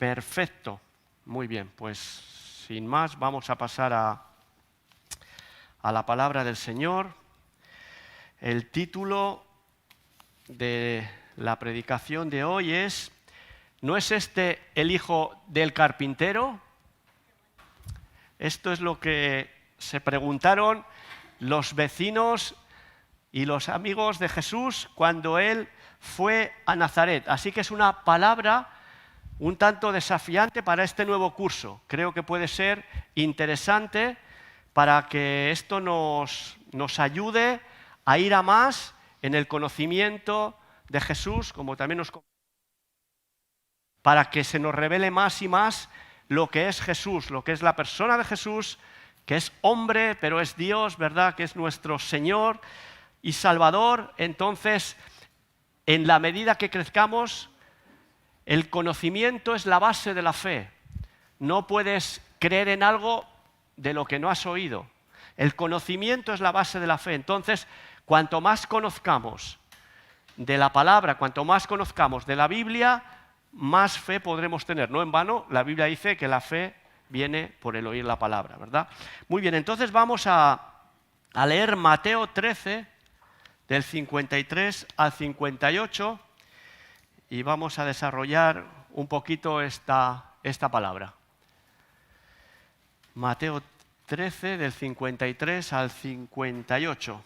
Perfecto. Muy bien, pues sin más vamos a pasar a la palabra del Señor. El título de la predicación de hoy es ¿no es este el hijo del carpintero? Esto es lo que se preguntaron los vecinos y los amigos de Jesús cuando él fue a Nazaret. Así que es una palabra un tanto desafiante para este nuevo curso. Creo que puede ser interesante para que esto nos ayude a ir a más en el conocimiento de Jesús, como también para que se nos revele más y más lo que es Jesús, lo que es la persona de Jesús, que es hombre, pero es Dios, ¿verdad? Que es nuestro Señor y Salvador. Entonces, en la medida que crezcamos, el conocimiento es la base de la fe. No puedes creer en algo de lo que no has oído. El conocimiento es la base de la fe. Entonces, cuanto más conozcamos de la palabra, cuanto más conozcamos de la Biblia, más fe podremos tener. No en vano, la Biblia dice que la fe viene por el oír la palabra, ¿verdad? Muy bien, entonces vamos a leer Mateo 13, del 53 al 58, y vamos a desarrollar un poquito esta palabra. Mateo 13, del 53 al 58.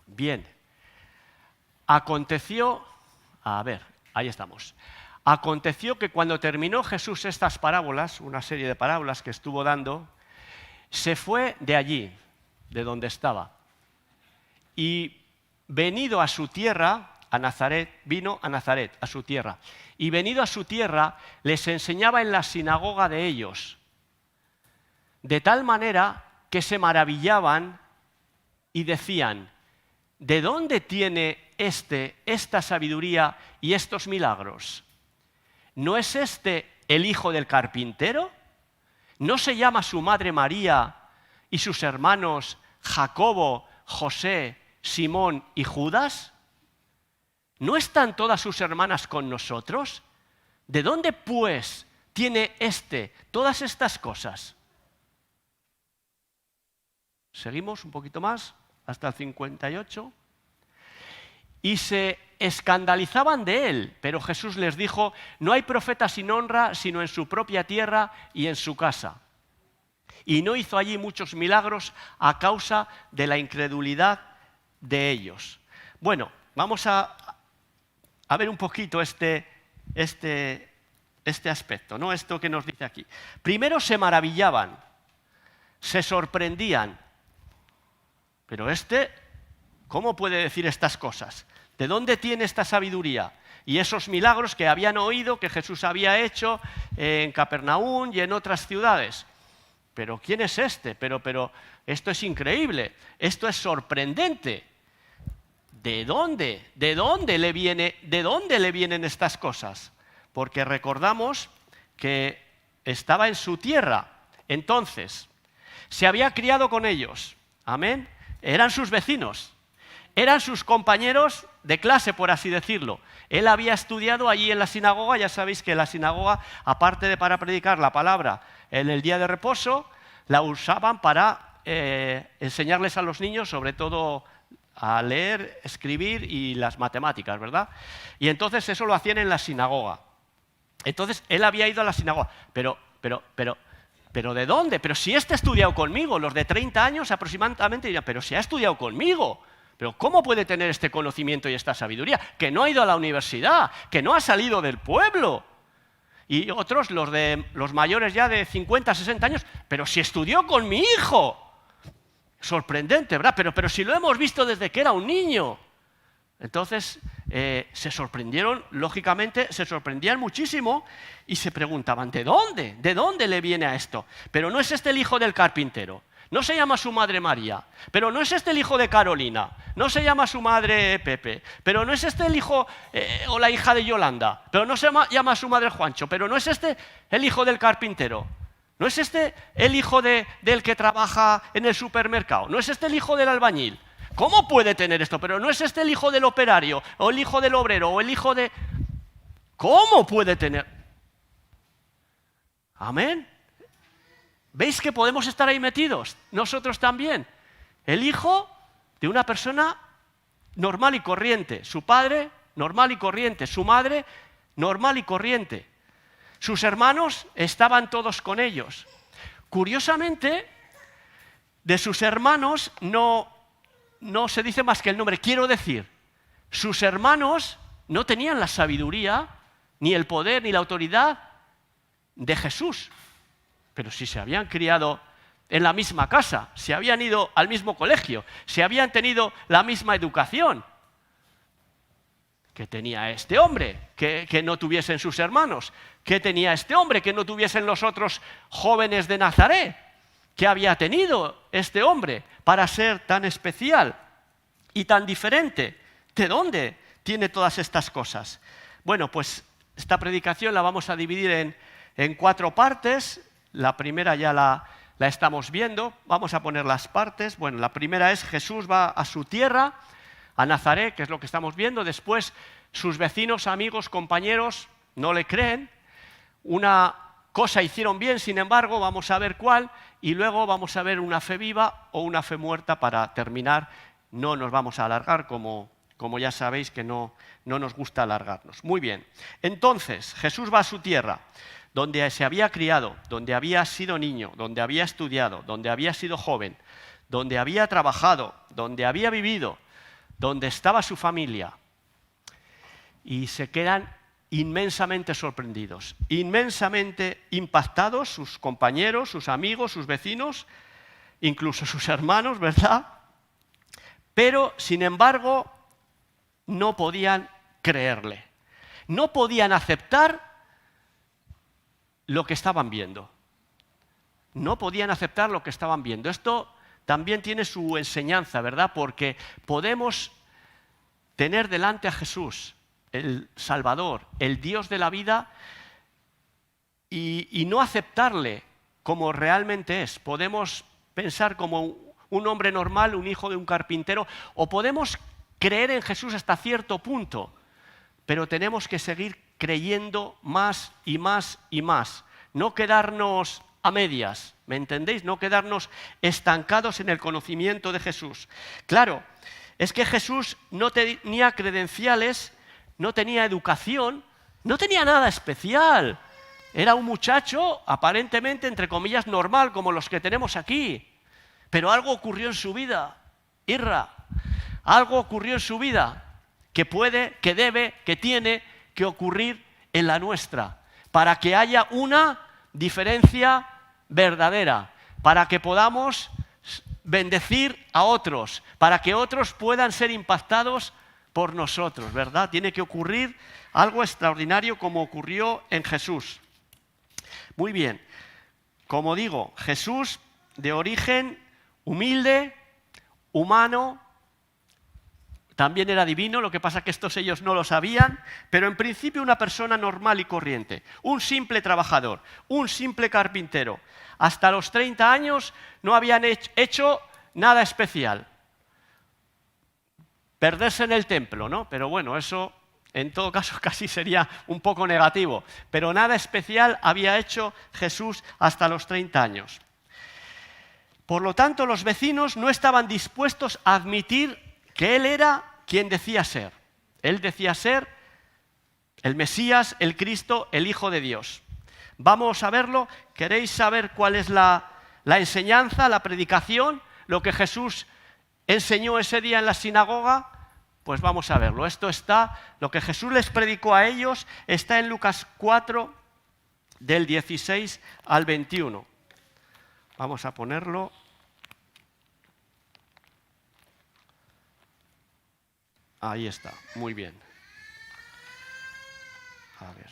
Bien. Aconteció que cuando terminó Jesús estas parábolas, una serie de parábolas que estuvo dando, se fue de allí, de donde estaba, y venido a su tierra, a Nazaret, vino a Nazaret, a su tierra, y venido a su tierra, les enseñaba en la sinagoga de ellos, de tal manera que se maravillaban y decían: ¿de dónde tiene esta sabiduría y estos milagros? ¿No es este el hijo del carpintero? ¿No se llama su madre María y sus hermanos Jacobo, José, Simón y Judas? ¿No están todas sus hermanas con nosotros? ¿De dónde, pues, tiene todas estas cosas? Seguimos un poquito más, hasta el 58. Y se escandalizaban de él, pero Jesús les dijo: no hay profeta sin honra sino en su propia tierra y en su casa. Y no hizo allí muchos milagros a causa de la incredulidad de ellos. Bueno, vamos a ver un poquito este aspecto, ¿no? Esto que nos dice aquí. Primero se maravillaban, se sorprendían. Pero ¿cómo puede decir estas cosas? ¿De dónde tiene esta sabiduría? Y esos milagros que habían oído que Jesús había hecho en Capernaum y en otras ciudades. ¿Pero quién es este? Pero esto es increíble, esto es sorprendente. ¿De dónde? ¿De dónde le vienen estas cosas? Porque recordamos que estaba en su tierra. Entonces, se había criado con ellos. Amén. Eran sus vecinos, eran sus compañeros de clase, por así decirlo. Él había estudiado allí en la sinagoga. Ya sabéis que la sinagoga, aparte de para predicar la palabra en el día de reposo, la usaban para enseñarles a los niños, sobre todo a leer, escribir y las matemáticas, ¿verdad? Y entonces eso lo hacían en la sinagoga. Entonces él había ido a la sinagoga, pero ¿de dónde? Pero si ha estudiado conmigo, los de 30 años aproximadamente dirían: pero si ha estudiado conmigo, pero ¿cómo puede tener este conocimiento y esta sabiduría? Que no ha ido a la universidad, que no ha salido del pueblo. Y otros, los mayores ya de 50, 60 años, pero si estudió con mi hijo. Sorprendente, ¿verdad? Pero si lo hemos visto desde que era un niño. Entonces se sorprendieron, lógicamente se sorprendían muchísimo y se preguntaban: ¿de dónde? ¿De dónde le viene a esto? Pero no es este el hijo del carpintero, no se llama su madre María, pero no es este el hijo de Carolina, no se llama su madre Pepe, pero no es este el hijo o la hija de Yolanda, pero no se llama su madre Juancho, pero no es este el hijo del carpintero, no es este el hijo del que trabaja en el supermercado, no es este el hijo del albañil. ¿Cómo puede tener esto? Pero no es este el hijo del operario, o el hijo del obrero, o el hijo de... ¿Cómo puede tener? Amén. ¿Veis que podemos estar ahí metidos? Nosotros también. El hijo de una persona normal y corriente. Su padre, normal y corriente. Su madre, normal y corriente. Sus hermanos estaban todos con ellos. Curiosamente, de sus hermanos no se dice más que el nombre. Quiero decir, sus hermanos no tenían la sabiduría, ni el poder, ni la autoridad de Jesús. Pero si se habían criado en la misma casa, si habían ido al mismo colegio, si habían tenido la misma educación que tenía este hombre, que no tuviesen sus hermanos, que tenía este hombre, que no tuviesen los otros jóvenes de Nazaret, que había tenido este hombre para ser tan especial y tan diferente. ¿De dónde tiene todas estas cosas? Bueno, pues esta predicación la vamos a dividir en 4 partes. La primera ya la estamos viendo. Vamos a poner las partes. Bueno, la primera es Jesús va a su tierra, a Nazaret, que es lo que estamos viendo. Después, sus vecinos, amigos, compañeros no le creen. Una cosa hicieron bien, sin embargo, vamos a ver cuál. Y luego vamos a ver una fe viva o una fe muerta para terminar. No nos vamos a alargar, como ya sabéis que no nos gusta alargarnos. Muy bien. Entonces, Jesús va a su tierra, donde se había criado, donde había sido niño, donde había estudiado, donde había sido joven, donde había trabajado, donde había vivido, donde estaba su familia. Y se quedan inmensamente sorprendidos, inmensamente impactados sus compañeros, sus amigos, sus vecinos, incluso sus hermanos, ¿verdad? Pero, sin embargo, no podían creerle. No podían aceptar lo que estaban viendo. No podían aceptar lo que estaban viendo. Esto también tiene su enseñanza, ¿verdad? Porque podemos tener delante a Jesús, el Salvador, el Dios de la vida, y no aceptarle como realmente es. Podemos pensar como un hombre normal, un hijo de un carpintero, o podemos creer en Jesús hasta cierto punto, pero tenemos que seguir creyendo más y más y más. No quedarnos a medias, ¿me entendéis? No quedarnos estancados en el conocimiento de Jesús. Claro, es que Jesús no tenía credenciales, no tenía educación, no tenía nada especial. Era un muchacho aparentemente, entre comillas, normal, como los que tenemos aquí. Pero algo ocurrió en su vida, algo ocurrió en su vida que puede, que debe, que tiene que ocurrir en la nuestra, para que haya una diferencia verdadera, para que podamos bendecir a otros, para que otros puedan ser impactados por nosotros, ¿verdad? Tiene que ocurrir algo extraordinario como ocurrió en Jesús. Muy bien, como digo, Jesús de origen humilde, humano, también era divino, lo que pasa es que estos ellos no lo sabían, pero en principio una persona normal y corriente, un simple trabajador, un simple carpintero. Hasta los 30 años no habían hecho nada especial. Perderse en el templo, ¿no? Pero bueno, eso en todo caso casi sería un poco negativo. Pero nada especial había hecho Jesús hasta los 30 años. Por lo tanto, los vecinos no estaban dispuestos a admitir que él era quien decía ser. Él decía ser el Mesías, el Cristo, el Hijo de Dios. Vamos a verlo. ¿Queréis saber cuál es la enseñanza, la predicación, lo que Jesús enseñó ese día en la sinagoga? Pues vamos a verlo. Esto está, lo que Jesús les predicó a ellos, está en Lucas 4, del 16 al 21. Vamos a ponerlo. Ahí está, muy bien. A ver.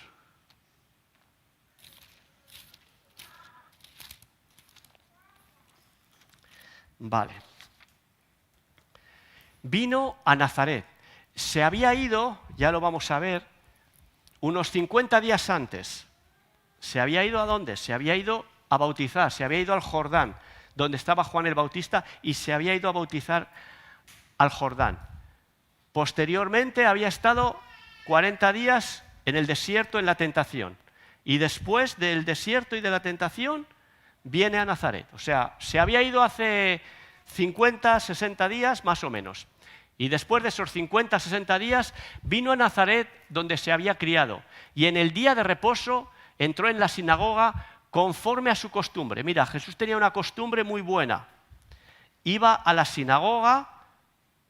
Vale. Vino a Nazaret. Se había ido, ya lo vamos a ver, unos 50 días antes. ¿Se había ido a dónde? Se había ido a bautizar, se había ido al Jordán, donde estaba Juan el Bautista, y se había ido a bautizar al Jordán. Posteriormente había estado 40 días en el desierto en la tentación. y después del desierto y de la tentación viene a Nazaret. O sea, se había ido hace 50, 60 días más o menos. Y después de esos 50, 60 días vino a Nazaret donde se había criado. Y en el día de reposo entró en la sinagoga conforme a su costumbre. Mira, Jesús tenía una costumbre muy buena. Iba a la sinagoga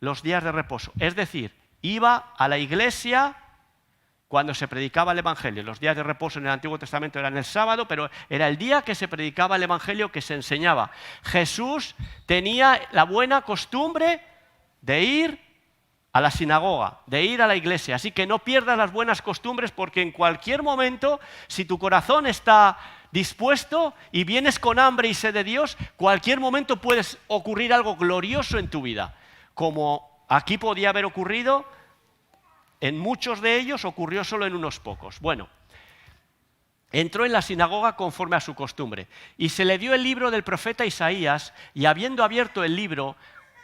los días de reposo. Es decir, iba a la iglesia cuando se predicaba el Evangelio. Los días de reposo en el Antiguo Testamento eran el sábado, pero era el día que se predicaba el Evangelio, que se enseñaba. Jesús tenía la buena costumbre de ir a la sinagoga, de ir a la iglesia. Así que no pierdas las buenas costumbres, porque en cualquier momento, si tu corazón está dispuesto y vienes con hambre y sed de Dios, cualquier momento puede ocurrir algo glorioso en tu vida. Como aquí podía haber ocurrido, en muchos de ellos ocurrió solo en unos pocos. Bueno, entró en la sinagoga conforme a su costumbre y se le dio el libro del profeta Isaías, y habiendo abierto el libro,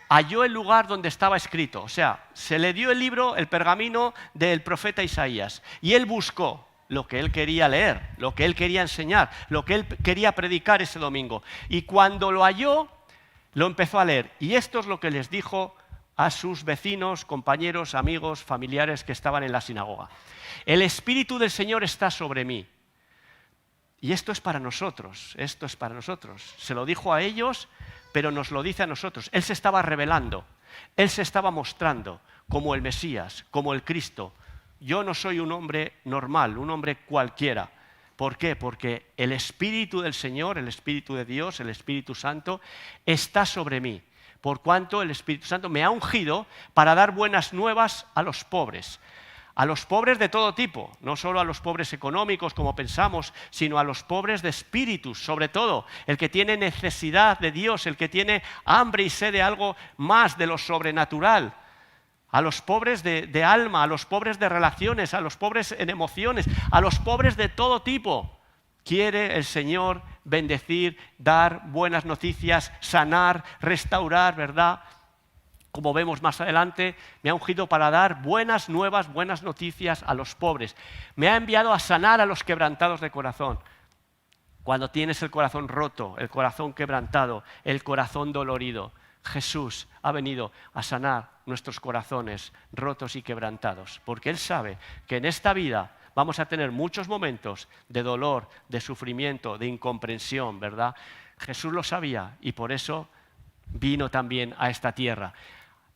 halló el lugar donde estaba escrito. O sea, se le dio el libro, el pergamino del profeta Isaías, y él buscó lo que él quería leer, lo que él quería enseñar, lo que él quería predicar ese domingo. Y cuando lo halló, lo empezó a leer. Y esto es lo que les dijo a sus vecinos, compañeros, amigos, familiares que estaban en la sinagoga. El Espíritu del Señor está sobre mí. Y esto es para nosotros, esto es para nosotros. Se lo dijo a ellos, pero nos lo dice a nosotros. Él se estaba revelando, él se estaba mostrando como el Mesías, como el Cristo. Yo no soy un hombre normal, un hombre cualquiera. ¿Por qué? Porque el Espíritu del Señor, el Espíritu de Dios, el Espíritu Santo, está sobre mí. Por cuanto el Espíritu Santo me ha ungido para dar buenas nuevas a los pobres de todo tipo, no solo a los pobres económicos como pensamos, sino a los pobres de espíritus, sobre todo, el que tiene necesidad de Dios, el que tiene hambre y sed de algo más de lo sobrenatural, a los pobres de alma, a los pobres de relaciones, a los pobres en emociones, a los pobres de todo tipo. Quiere el Señor bendecir, dar buenas noticias, sanar, restaurar, ¿verdad? Como vemos más adelante, me ha ungido para dar buenas nuevas, buenas noticias a los pobres. Me ha enviado a sanar a los quebrantados de corazón. Cuando tienes el corazón roto, el corazón quebrantado, el corazón dolorido, Jesús ha venido a sanar nuestros corazones rotos y quebrantados, porque Él sabe que en esta vida vamos a tener muchos momentos de dolor, de sufrimiento, de incomprensión, ¿verdad? Jesús lo sabía y por eso vino también a esta tierra.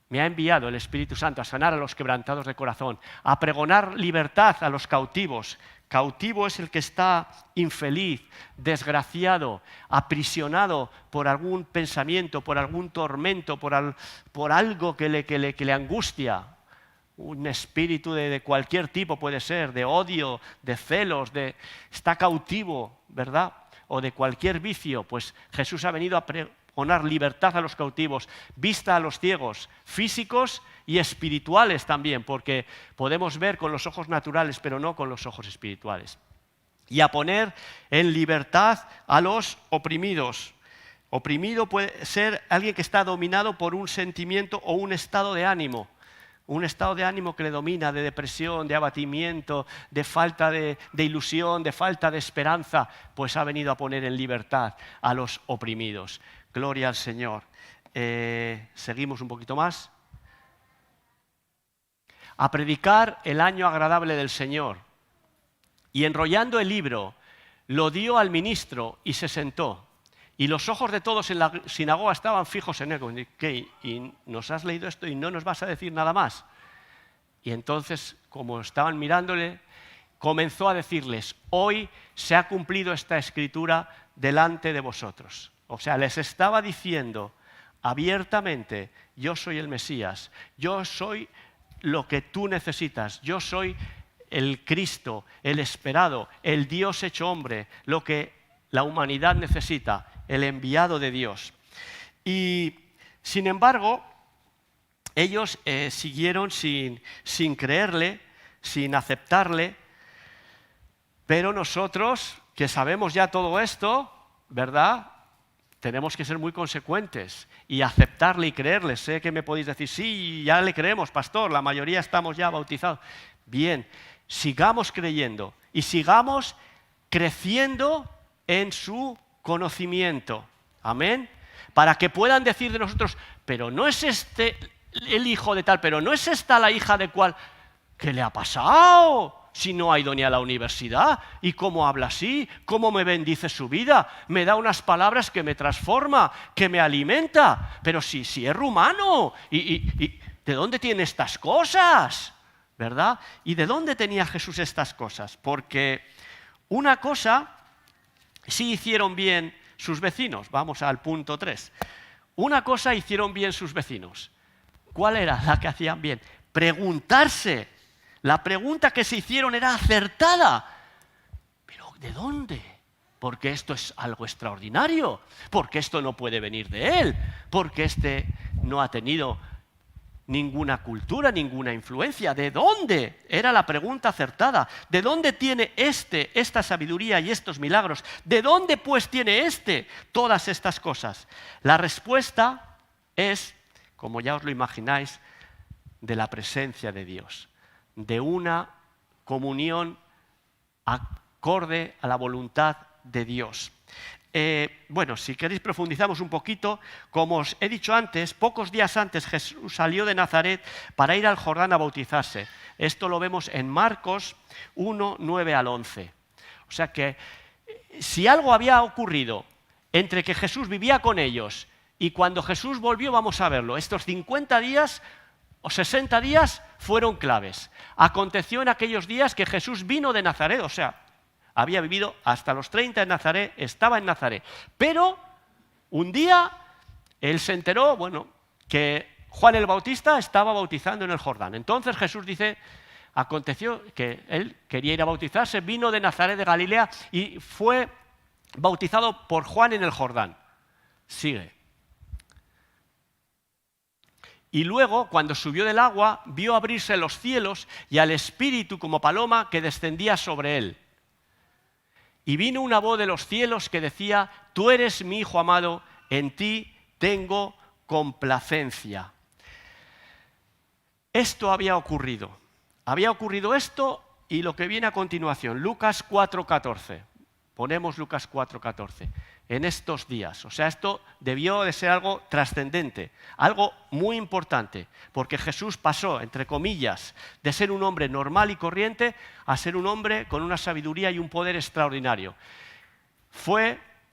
Me ha enviado el Espíritu Santo a sanar a los quebrantados de corazón, a pregonar libertad a los cautivos. Cautivo es el que está infeliz, desgraciado, aprisionado por algún pensamiento, por algún tormento, por algo que le angustia. Un espíritu de cualquier tipo puede ser, de odio, de celos, está cautivo, ¿verdad? O de cualquier vicio. Pues Jesús ha venido a pregonar libertad a los cautivos, vista a los ciegos, físicos y espirituales también, porque podemos ver con los ojos naturales, pero no con los ojos espirituales. Y a poner en libertad a los oprimidos. Oprimido puede ser alguien que está dominado por un sentimiento o un estado de ánimo. Un estado de ánimo que le domina, de depresión, de abatimiento, de falta de ilusión, de falta de esperanza, pues ha venido a poner en libertad a los oprimidos. Gloria al Señor. Seguimos un poquito más. A predicar el año agradable del Señor. Y enrollando el libro, lo dio al ministro y se sentó. Y los ojos de todos en la sinagoga estaban fijos en él. ¿Qué? ¿Y nos has leído esto y no nos vas a decir nada más? Y entonces, como estaban mirándole, comenzó a decirles: hoy se ha cumplido esta escritura delante de vosotros. O sea, les estaba diciendo abiertamente: yo soy el Mesías, yo soy lo que tú necesitas, yo soy el Cristo, el esperado, el Dios hecho hombre, lo que la humanidad necesita, el enviado de Dios. Y sin embargo, ellos siguieron sin creerle, sin aceptarle, pero nosotros, que sabemos ya todo esto, ¿verdad?, tenemos que ser muy consecuentes y aceptarle y creerle. Sé que me podéis decir: sí, ya le creemos, pastor, la mayoría estamos ya bautizados. Bien, sigamos creyendo y sigamos creciendo en su conocimiento. Amén. Para que puedan decir de nosotros, pero no es este el hijo de tal, pero no es esta la hija de cual. ¿Qué le ha pasado? Si no ha ido ni a la universidad. ¿Y cómo habla así? ¿Cómo me bendice su vida? Me da unas palabras que me transforma, que me alimenta. Pero si es rumano. ¿Y de dónde tiene estas cosas? ¿Verdad? ¿Y de dónde tenía Jesús estas cosas? Porque una cosa sí hicieron bien sus vecinos. Vamos al punto 3. Una cosa hicieron bien sus vecinos. ¿Cuál era la que hacían bien? Preguntarse. La pregunta que se hicieron era acertada. ¿Pero de dónde? Porque esto es algo extraordinario. Porque esto no puede venir de él. Porque este no ha tenido ninguna cultura, ninguna influencia. ¿De dónde? Era la pregunta acertada. ¿De dónde tiene esta sabiduría y estos milagros? ¿De dónde pues tiene todas estas cosas? La respuesta es, como ya os lo imagináis, de la presencia de Dios, de una comunión acorde a la voluntad de Dios. Bueno, si queréis profundizamos un poquito. Como os he dicho antes, pocos días antes Jesús salió de Nazaret para ir al Jordán a bautizarse. Esto lo vemos en Marcos 1, 9 al 11. O sea que si algo había ocurrido entre que Jesús vivía con ellos y cuando Jesús volvió, vamos a verlo. Estos 50 días o 60 días fueron claves. Aconteció en aquellos días que Jesús vino de Nazaret, o sea, había vivido hasta los 30 en Nazaret, estaba en Nazaret. Pero un día él se enteró, bueno, que Juan el Bautista estaba bautizando en el Jordán. Entonces Jesús dice, aconteció que él quería ir a bautizarse, vino de Nazaret de Galilea y fue bautizado por Juan en el Jordán. Sigue. Y luego, cuando subió del agua, vio abrirse los cielos y al Espíritu como paloma que descendía sobre él. Y vino una voz de los cielos que decía, tú eres mi Hijo amado, en ti tengo complacencia. Esto había ocurrido. Había ocurrido esto y lo que viene a continuación, Lucas 4:14. Ponemos Lucas 4:14. En estos días. O sea, esto debió de ser algo trascendente, algo muy importante, porque Jesús pasó, entre comillas, de ser un hombre normal y corriente a ser un hombre con una sabiduría y un poder extraordinario.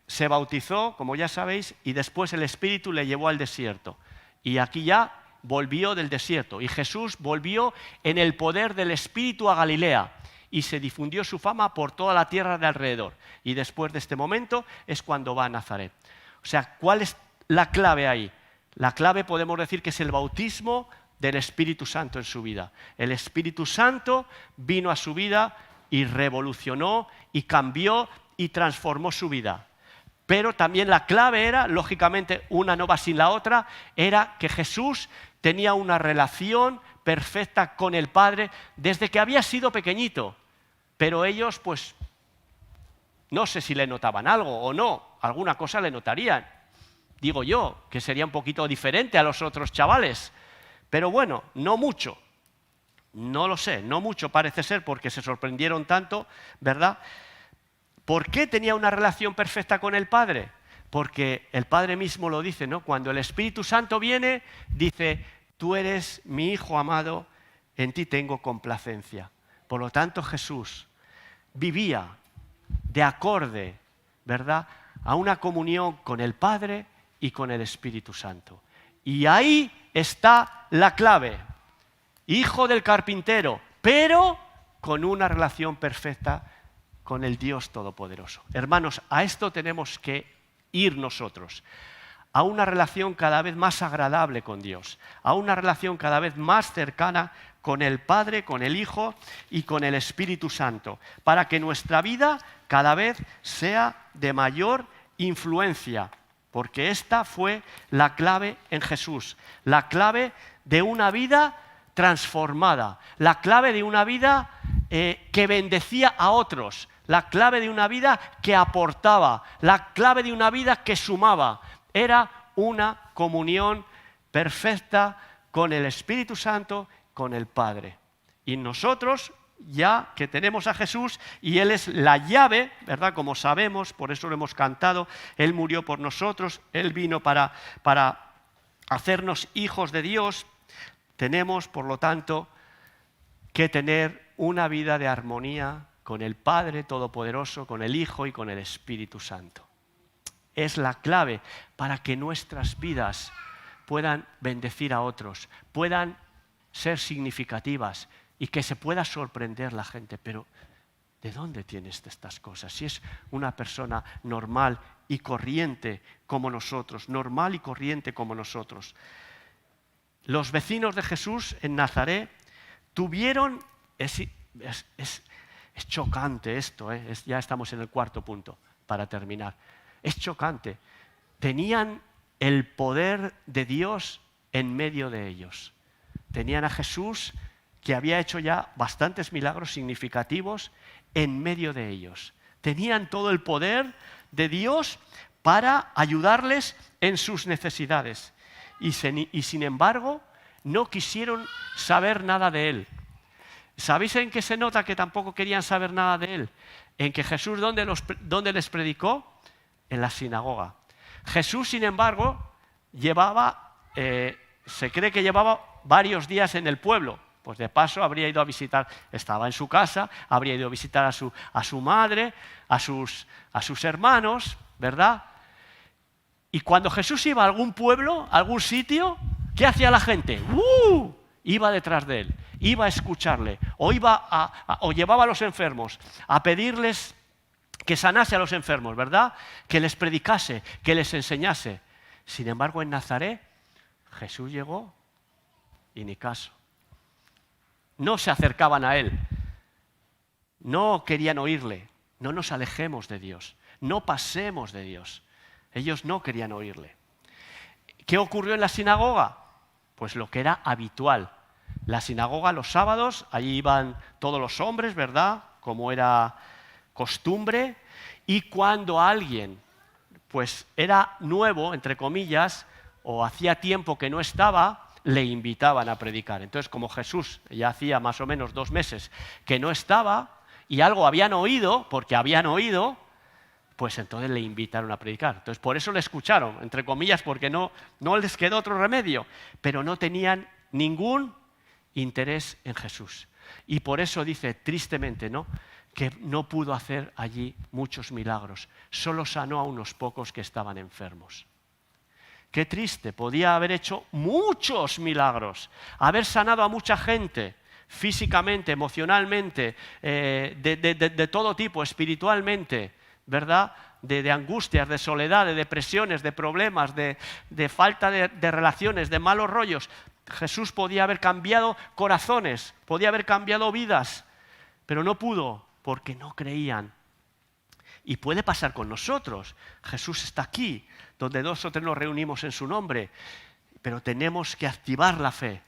Se bautizó, como ya sabéis, y después el Espíritu le llevó al desierto. Y aquí ya volvió del desierto. Y Jesús volvió en el poder del Espíritu a Galilea. Y se difundió su fama por toda la tierra de alrededor. Y después de este momento es cuando va a Nazaret. O sea, ¿cuál es la clave ahí? La clave podemos decir que es el bautismo del Espíritu Santo en su vida. El Espíritu Santo vino a su vida y revolucionó y cambió y transformó su vida. Pero también la clave era, lógicamente, una no va sin la otra, era que Jesús tenía una relación perfecta con el Padre desde que había sido pequeñito. Pero ellos, pues, no sé si le notaban algo o no, alguna cosa le notarían. Digo yo, que sería un poquito diferente a los otros chavales. Pero bueno, no mucho. No lo sé, no mucho parece ser porque se sorprendieron tanto, ¿verdad? ¿Por qué tenía una relación perfecta con el Padre? Porque el Padre mismo lo dice, ¿no? Cuando el Espíritu Santo viene, dice, tú eres mi Hijo amado, en ti tengo complacencia. Por lo tanto, Jesús vivía de acorde, ¿verdad?, a una comunión con el Padre y con el Espíritu Santo. Y ahí está la clave. Hijo del carpintero, pero con una relación perfecta con el Dios Todopoderoso. Hermanos, a esto tenemos que ir nosotros. A una relación cada vez más agradable con Dios, a una relación cada vez más cercana con el Padre, con el Hijo y con el Espíritu Santo, para que nuestra vida cada vez sea de mayor influencia, porque esta fue la clave en Jesús, la clave de una vida transformada, la clave de una vida que bendecía a otros, la clave de una vida que aportaba, la clave de una vida que sumaba. Era una comunión perfecta con el Espíritu Santo, con el Padre. Y nosotros, ya que tenemos a Jesús y Él es la llave, ¿verdad? Como sabemos, por eso lo hemos cantado, Él murió por nosotros, Él vino para hacernos hijos de Dios. Tenemos, por lo tanto, que tener una vida de armonía con el Padre Todopoderoso, con el Hijo y con el Espíritu Santo. Es la clave para que nuestras vidas puedan bendecir a otros, puedan ser significativas y que se pueda sorprender la gente. Pero, ¿de dónde tienes estas cosas? Si es una persona normal y corriente como nosotros, normal y corriente como nosotros. Los vecinos de Jesús en Nazaret tuvieron, es chocante esto, ya estamos en el cuarto punto para terminar. Es chocante. Tenían el poder de Dios en medio de ellos. Tenían a Jesús que había hecho ya bastantes milagros significativos en medio de ellos. Tenían todo el poder de Dios para ayudarles en sus necesidades. Y sin embargo, no quisieron saber nada de Él. ¿Sabéis en qué se nota que tampoco querían saber nada de Él? En que Jesús, ¿dónde les predicó? En la sinagoga. Jesús, sin embargo, se cree que llevaba varios días en el pueblo. Pues de paso habría ido a visitar, estaba en su casa, habría ido a visitar a su madre, a sus hermanos, ¿verdad? Y cuando Jesús iba a algún pueblo, a algún sitio, ¿qué hacía la gente? Iba detrás de él, iba a escucharle, o llevaba a los enfermos a pedirles que sanase a los enfermos, ¿verdad? Que les predicase, que les enseñase. Sin embargo, en Nazaret, Jesús llegó y ni caso. No se acercaban a Él, no querían oírle. No nos alejemos de Dios, no pasemos de Dios. Ellos no querían oírle. ¿Qué ocurrió en la sinagoga? Pues lo que era habitual. La sinagoga los sábados, allí iban todos los hombres, ¿verdad? Como era costumbre. Y cuando alguien pues era nuevo, entre comillas, o hacía tiempo que no estaba, le invitaban a predicar. Entonces, como Jesús ya hacía más o menos 2 meses que no estaba y algo habían oído, porque habían oído, pues entonces le invitaron a predicar. Entonces, por eso le escucharon, entre comillas, porque no les quedó otro remedio, pero no tenían ningún interés en Jesús. Y por eso dice tristemente, ¿no?, que no pudo hacer allí muchos milagros. Solo sanó a unos pocos que estaban enfermos. Qué triste, podía haber hecho muchos milagros, haber sanado a mucha gente, físicamente, emocionalmente, de todo tipo, espiritualmente, ¿verdad? De angustias, de soledad, de depresiones, de problemas, de falta de relaciones, de malos rollos. Jesús podía haber cambiado corazones, podía haber cambiado vidas, pero no pudo porque no creían. Y puede pasar con nosotros. Jesús está aquí, donde 2 o 3 nos reunimos en su nombre, pero tenemos que activar la fe,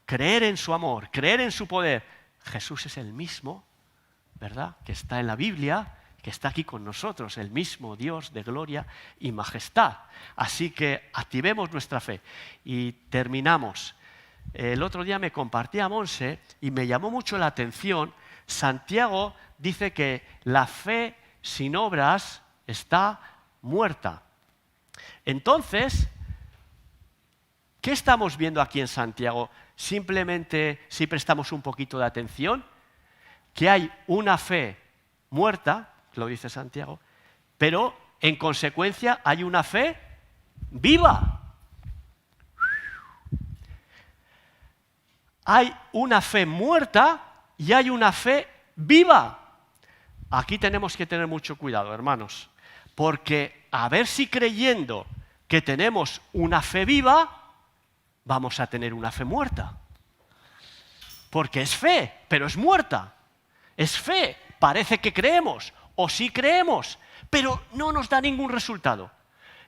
creer en su amor, creer en su poder. Jesús es el mismo, ¿verdad?, que está en la Biblia, que está aquí con nosotros, el mismo Dios de gloria y majestad. Así que activemos nuestra fe. Y terminamos. El otro día me compartía Monse y me llamó mucho la atención. Santiago dice que la fe sin obras está muerta. Entonces, ¿qué estamos viendo aquí en Santiago? Simplemente, si prestamos un poquito de atención, que hay una fe muerta, lo dice Santiago, pero en consecuencia hay una fe viva. Hay una fe muerta y hay una fe viva. Aquí tenemos que tener mucho cuidado, hermanos, porque a ver si creyendo que tenemos una fe viva, vamos a tener una fe muerta. Porque es fe, pero es muerta. Es fe, parece que creemos, o sí creemos, pero no nos da ningún resultado.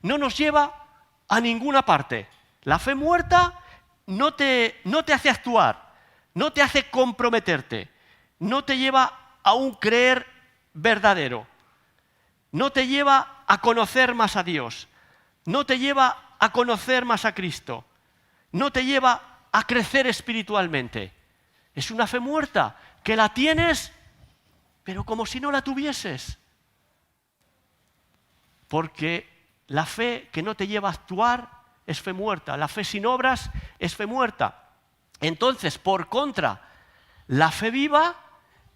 No nos lleva a ninguna parte. La fe muerta no te hace actuar, no te hace comprometerte, no te lleva a un creer verdadero, no te lleva a conocer más a Dios, no te lleva a conocer más a Cristo, no te lleva a crecer espiritualmente. Es una fe muerta que la tienes, pero como si no la tuvieses. Porque la fe que no te lleva a actuar es fe muerta. La fe sin obras es fe muerta. Entonces, por contra, la fe viva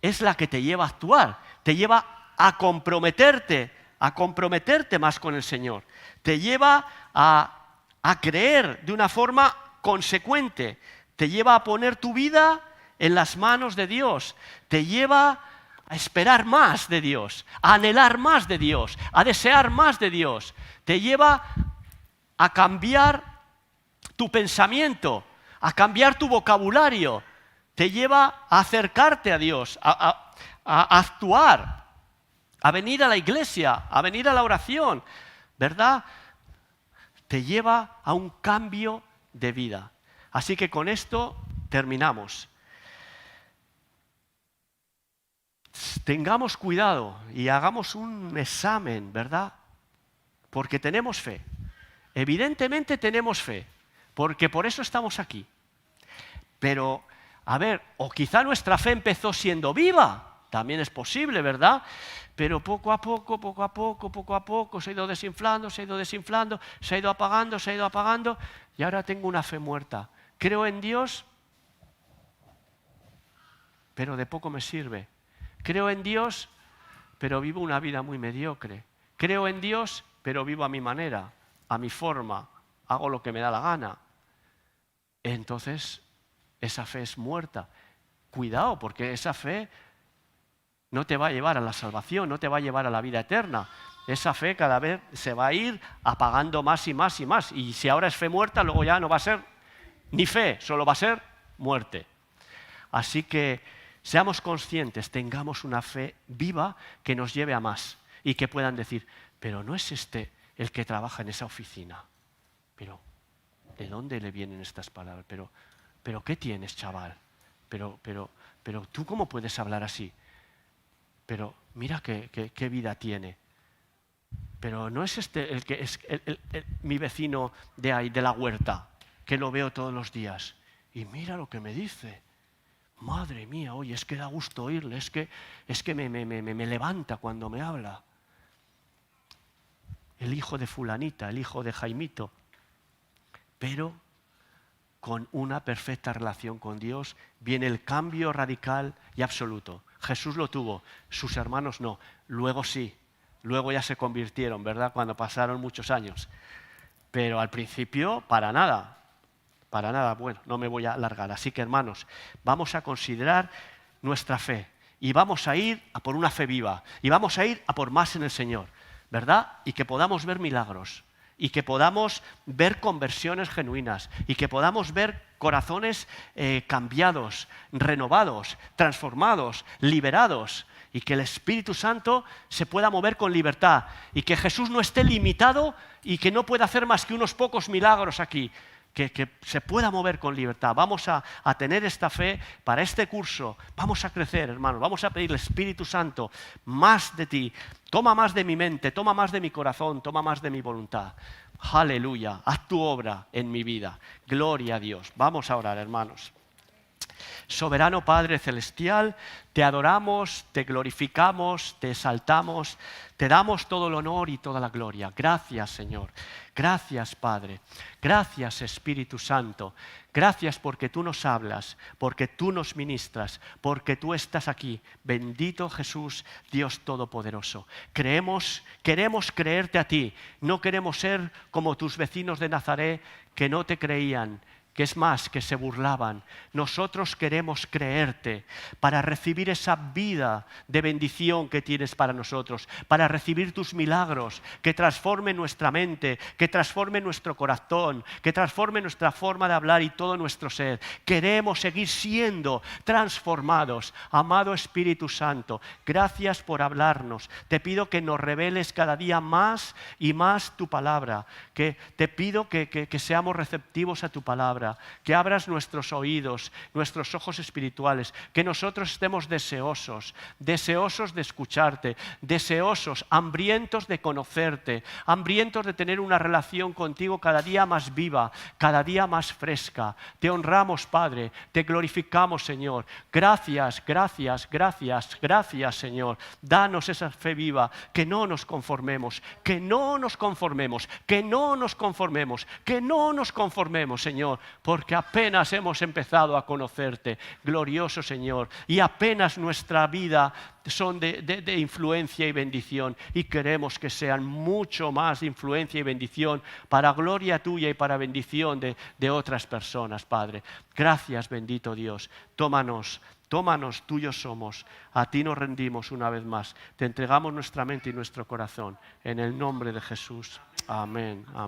es la que te lleva a actuar, te lleva a comprometerte más con el Señor, te lleva a creer de una forma consecuente, te lleva a poner tu vida en las manos de Dios, te lleva a esperar más de Dios, a anhelar más de Dios, a desear más de Dios, te lleva a cambiar tu pensamiento, a cambiar tu vocabulario, te lleva a acercarte a Dios, a actuar, a venir a la iglesia, a venir a la oración, ¿verdad? Te lleva a un cambio de vida. Así que con esto terminamos. Tengamos cuidado y hagamos un examen, ¿verdad? Porque tenemos fe. Evidentemente tenemos fe, porque por eso estamos aquí. Pero, a ver, o quizá nuestra fe empezó siendo viva, también es posible, ¿verdad? Pero poco a poco se ha ido desinflando, se ha ido apagando, y ahora tengo una fe muerta. Creo en Dios, pero de poco me sirve. Creo en Dios, pero vivo una vida muy mediocre. Creo en Dios, pero vivo a mi manera, a mi forma, hago lo que me da la gana. Entonces, esa fe es muerta. Cuidado, porque esa fe no te va a llevar a la salvación, no te va a llevar a la vida eterna. Esa fe cada vez se va a ir apagando más y más y más. Y si ahora es fe muerta, luego ya no va a ser ni fe, solo va a ser muerte. Así que seamos conscientes, tengamos una fe viva que nos lleve a más y que puedan decir, pero no es este el que trabaja en esa oficina. Pero, ¿de dónde le vienen estas palabras? Pero ¿qué tienes, chaval? Pero ¿tú cómo puedes hablar así? Pero mira qué vida tiene. Pero no es este el que es mi vecino de ahí, de la huerta, que lo veo todos los días. Y mira lo que me dice. Madre mía, oye, es que da gusto oírle, es que me levanta cuando me habla. El hijo de fulanita, el hijo de Jaimito. Pero con una perfecta relación con Dios viene el cambio radical y absoluto. Jesús lo tuvo, sus hermanos no. Luego sí, luego ya se convirtieron, ¿verdad? Cuando pasaron muchos años. Pero al principio, para nada. Para nada, bueno, no me voy a alargar. Así que, hermanos, vamos a considerar nuestra fe y vamos a ir a por una fe viva y vamos a ir a por más en el Señor, ¿verdad? Y que podamos ver milagros y que podamos ver conversiones genuinas y que podamos ver corazones cambiados, renovados, transformados, liberados y que el Espíritu Santo se pueda mover con libertad y que Jesús no esté limitado y que no pueda hacer más que unos pocos milagros aquí. Que se pueda mover con libertad. Vamos a tener esta fe para este curso. Vamos a crecer, hermanos. Vamos a pedirle, Espíritu Santo, más de ti. Toma más de mi mente, toma más de mi corazón, toma más de mi voluntad. Aleluya. Haz tu obra en mi vida. Gloria a Dios. Vamos a orar, hermanos. Soberano Padre Celestial, te adoramos, te glorificamos, te exaltamos, te damos todo el honor y toda la gloria. Gracias, Señor. Gracias, Padre. Gracias, Espíritu Santo. Gracias porque tú nos hablas, porque tú nos ministras, porque tú estás aquí. Bendito Jesús, Dios Todopoderoso. Queremos creerte a ti. No queremos ser como tus vecinos de Nazaret que no te creían, que es más, que se burlaban. Nosotros queremos creerte para recibir esa vida de bendición que tienes para nosotros, para recibir tus milagros, que transformen nuestra mente, que transformen nuestro corazón, que transformen nuestra forma de hablar y todo nuestro ser. Queremos seguir siendo transformados. Amado Espíritu Santo, gracias por hablarnos. Te pido que nos reveles cada día más y más tu palabra, que te pido que seamos receptivos a tu palabra. palabra, que abras nuestros oídos, nuestros ojos espirituales, que nosotros estemos deseosos de escucharte, deseosos, hambrientos de conocerte, hambrientos de tener una relación contigo cada día más viva, cada día más fresca. Te honramos, Padre, te glorificamos, Señor. Gracias, gracias, gracias, gracias, Señor. Danos esa fe viva, que no nos conformemos, que no nos conformemos, que no nos conformemos, que no nos conformemos, Señor, porque apenas hemos empezado a conocerte, glorioso Señor, y apenas nuestra vida son de influencia y bendición, y queremos que sean mucho más influencia y bendición para gloria tuya y para bendición de otras personas, Padre. Gracias, bendito Dios. Tómanos, tuyos somos. A ti nos rendimos una vez más. Te entregamos nuestra mente y nuestro corazón. En el nombre de Jesús. Amén. Amén.